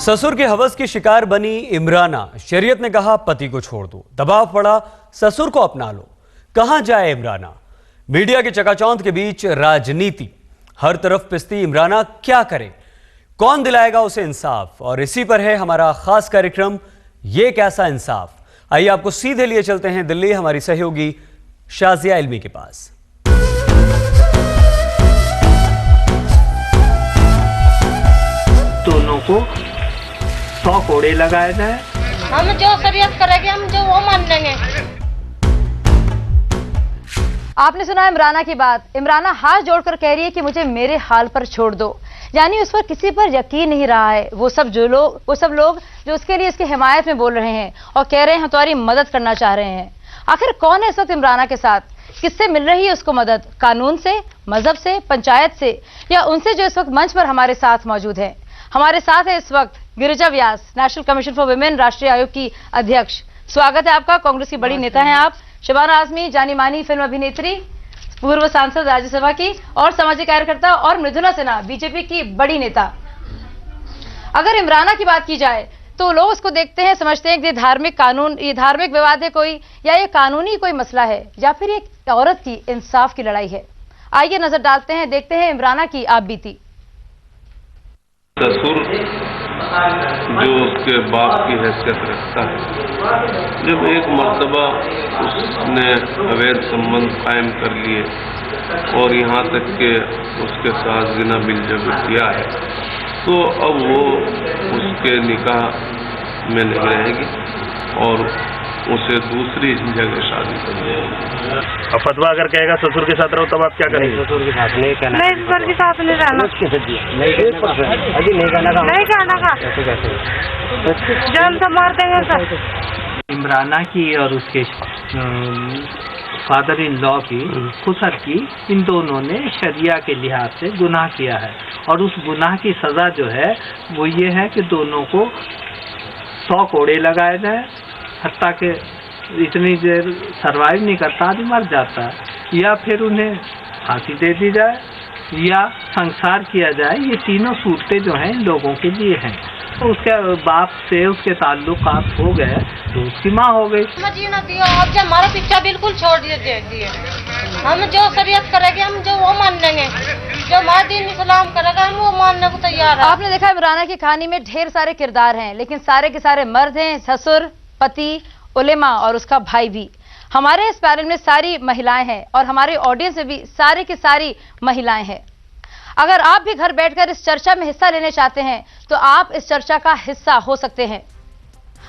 ससुर के हवस की शिकार बनी इमराना। शरीयत ने कहा पति को छोड़ दो, दबाव पड़ा ससुर को अपना लो। कहां जाए इमराना? मीडिया के चकाचौंध के बीच राजनीति, हर तरफ पिसती इमराना क्या करे? कौन दिलाएगा उसे इंसाफ? और इसी पर है हमारा खास कार्यक्रम ये कैसा इंसाफ। आइए आपको सीधे लिए चलते हैं दिल्ली, हमारी सहयोगी शाजिया इल्मी के पास। दोनों को 100 कोड़े लगाए जाए। हम जो शरीयत करेंगे, हम जो वो मान लेंगे। आपने सुना इमराना की बात। इमराना हाथ जोड़कर कह रही है कि मुझे मेरे हाल पर छोड़ दो, यानी उस पर किसी पर यकीन नहीं रहा है। वो सब लोग जो उसके लिए इसकी हिमायत में बोल रहे हैं और कह रहे हैं हम तुम्हारी मदद करना चाह रहे हैं। आखिर कौन है इस वक्त इमराना के साथ? किससे मिल रही है उसको मदद? कानून से, मजहब से, पंचायत से, या उनसे जो इस वक्त मंच पर हमारे साथ मौजूद है? हमारे साथ है इस वक्त Girija Vyas, national commission for women, राष्ट्रीय आयोग की अध्यक्ष। स्वागत है आपका। कांग्रेस की बड़ी नेता हैं आप। शबाना आजमी, जानी मानी फिल्म अभिनेत्री, पूर्व सांसद राज्यसभा की और सामाजिक कार्यकर्ता, और मृदुला सिन्हा, बीजेपी की बड़ी नेता। अगर इमराना की बात की जाए तो लोग उसको देखते हैं, समझते हैं कि ये धार्मिक विवाद है कोई, या ये कानूनी कोई मसला है, या फिर एक औरत की इंसाफ की लड़ाई है। आइए नजर डालते हैं, देखते हैं इमराना की आप बीती। ससुर जो उसके बाप की हैसियत रखता है, जब एक मर्तबा उसने अवैध संबंध कायम कर लिए और यहाँ तक कि उसके साथ जिना बिलजब किया है, तो अब वो उसके निकाह में नहीं रहेगी और उसे दूसरी जगह शादी करनी है। अब फतवा अगर कहेगा ससुर के साथ रहो तब आप क्या करेंगे? ससुर के साथ नहीं कहना, नहीं ससुर के साथ नहीं रहना, नहीं कहना का, जान से मार देंगे सर। इमराना की और उसके फादर इन लॉ की, खुसर की, इन दोनों ने शरिया के लिहाज से गुनाह किया है और उस गुनाह की सजा जो है वो ये है कि दोनों को 100 कोड़े लगाए जाए, हत्ता के इतनी देर सरवाइव नहीं करता, आदमी मर जाता है, या फिर उन्हें फांसी दे दी जाए या संसार किया जाए। ये तीनों सूरतें जो हैं इन लोगों के लिए हैं। तो उसके बाप से उसके ताल्लुकात हो गए तो उसकी माँ हो गई। जीना दियो, अब जब हमारा शिक्षा बिल्कुल छोड़ दिए। हम जो शरीयत करेंगे, हम जो वो मान लेंगे, जो हमारा दीन इस्लाम करेगा हम वो मानने को तैयार है। आपने देखा इमराना की कहानी में ढेर सारे किरदार हैं, लेकिन सारे के सारे मर्द हैं। ससुर, पति, उलेमा और उसका भाई भी। हमारे इस पैनल में सारी महिलाएं हैं और हमारे ऑडियंस में भी सारे की सारी महिलाएं हैं। अगर आप भी घर बैठकर इस चर्चा में हिस्सा लेने चाहते हैं तो आप इस चर्चा का हिस्सा हो सकते हैं।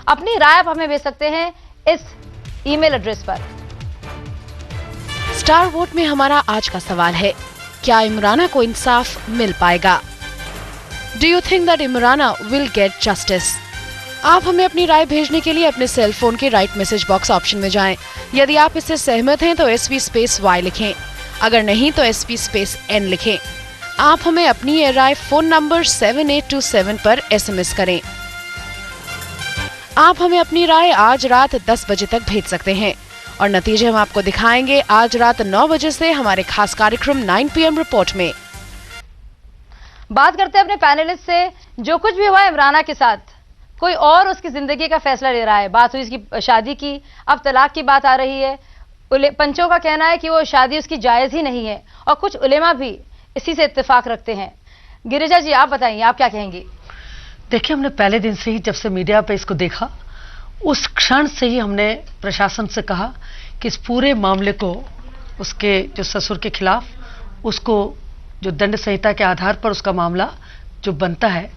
अपनी राय आप हमें भेज सकते हैं इस ईमेल एड्रेस पर। स्टार वोट में हमारा आज का सवाल है, क्या इमराना को इंसाफ मिल पाएगा? Do you think that Imrana will get justice? आप हमें अपनी राय भेजने के लिए अपने सेल फोन के राइट मैसेज बॉक्स ऑप्शन में जाएं। यदि आप इससे सहमत हैं तो SV_Y लिखें, अगर नहीं तो SV_N लिखें। आप हमें अपनी ये राय फोन नंबर 7827 पर SMS करें। आप हमें अपनी राय आज रात 10 बजे तक भेज सकते हैं और नतीजे हम आपको दिखाएंगे आज रात 9 बजे से हमारे खास कार्यक्रम 9 PM रिपोर्ट में। बात करते हैं अपने पैनलिस्ट से। जो कुछ भी हुआ इमराना के साथ, कोई और उसकी जिंदगी का फैसला ले रहा है। बात हुई इसकी शादी की, अब तलाक की बात आ रही है। पंचों का कहना है कि वो शादी उसकी जायज ही नहीं है और कुछ उलेमा भी इसी से इत्तेफाक रखते हैं। गिरिजा जी, आप बताइए, आप क्या कहेंगी? देखिए, हमने पहले दिन से ही, जब से मीडिया पे इसको देखा, उस क्षण से ही हमने प्रशासन से कहा कि इस पूरे मामले को उसके जो ससुर के खिलाफ, उसको जो दंड संहिता के आधार पर उसका मामला जो बनता है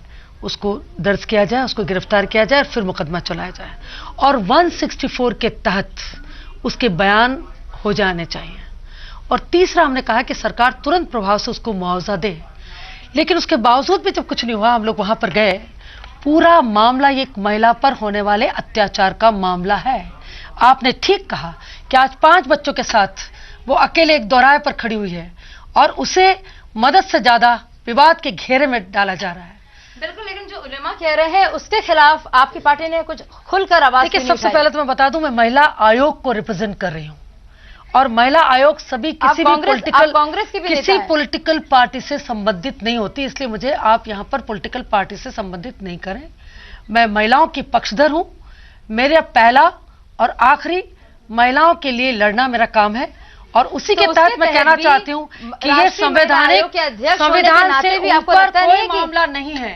उसको दर्ज किया जाए, उसको गिरफ्तार किया जाए, फिर मुकदमा चलाया जाए और 164 के तहत उसके बयान हो जाने चाहिए। और तीसरा हमने कहा कि सरकार तुरंत प्रभाव से उसको मुआवजा दे। लेकिन उसके बावजूद भी जब कुछ नहीं हुआ, हम लोग वहां पर गए, पूरा मामला ये एक महिला पर होने वाले अत्याचार का मामला है। आपने ठीक कहा कि आज 5 बच्चों के साथ वो अकेले एक दोराहे पर खड़ी हुई है और उसे मदद से ज्यादा विवाद के घेरे में डाला जा रहा है। बिल्कुल, लेकिन जो उलेमा कह रहे हैं उसके खिलाफ आपकी पार्टी ने कुछ खुलकर आवाज देखिए, सबसे पहले तो मैं बता दूं, मैं महिला आयोग को रिप्रेजेंट कर रही हूं और महिला आयोग सभी किसी पॉलिटिकल पार्टी से संबंधित नहीं होती, इसलिए मुझे आप यहां पर पॉलिटिकल पार्टी से संबंधित नहीं करें। मैं महिलाओं की पक्षधर हूं। मेरा पहला और आखिरी महिलाओं के लिए लड़ना मेरा काम है और उसी के तहत मैं कहना चाहती हूं कि ये संवैधानिक संविधान से ऊपर कोई मामला नहीं है।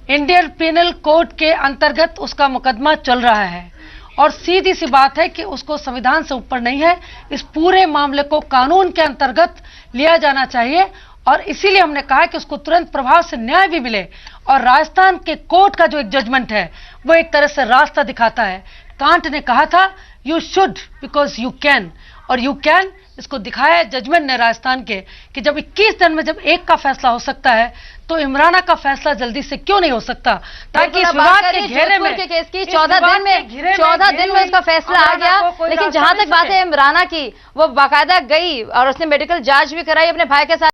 इंडियन पिनल कोड के अंतर्गत उसका मुकदमा चल रहा है और सीधी सी बात है कि उसको संविधान से ऊपर नहीं है। इस पूरे मामले को कानून के अंतर्गत लिया जाना चाहिए और इसीलिए हमने कहा कि उसको तुरंत प्रभाव से न्याय भी मिले। और राजस्थान के कोर्ट का जो एक जजमेंट है वो एक तरह से रास्ता दिखाता है। कांट ने कहा था you should because you can, और यू कैन इसको दिखाया है जजमेंट ने राजस्थान के कि जब 21 दिन में जब एक का फैसला हो सकता है तो इमराना का फैसला जल्दी से क्यों नहीं हो सकता, ताकि इस विवाद के घेरे में के केस की 14 दिन में इसका फैसला आ गया। लेकिन जहां तक बात है इमराना की, वो बाकायदा गई और उसने मेडिकल जांच भी कराई अपने भाई के साथ।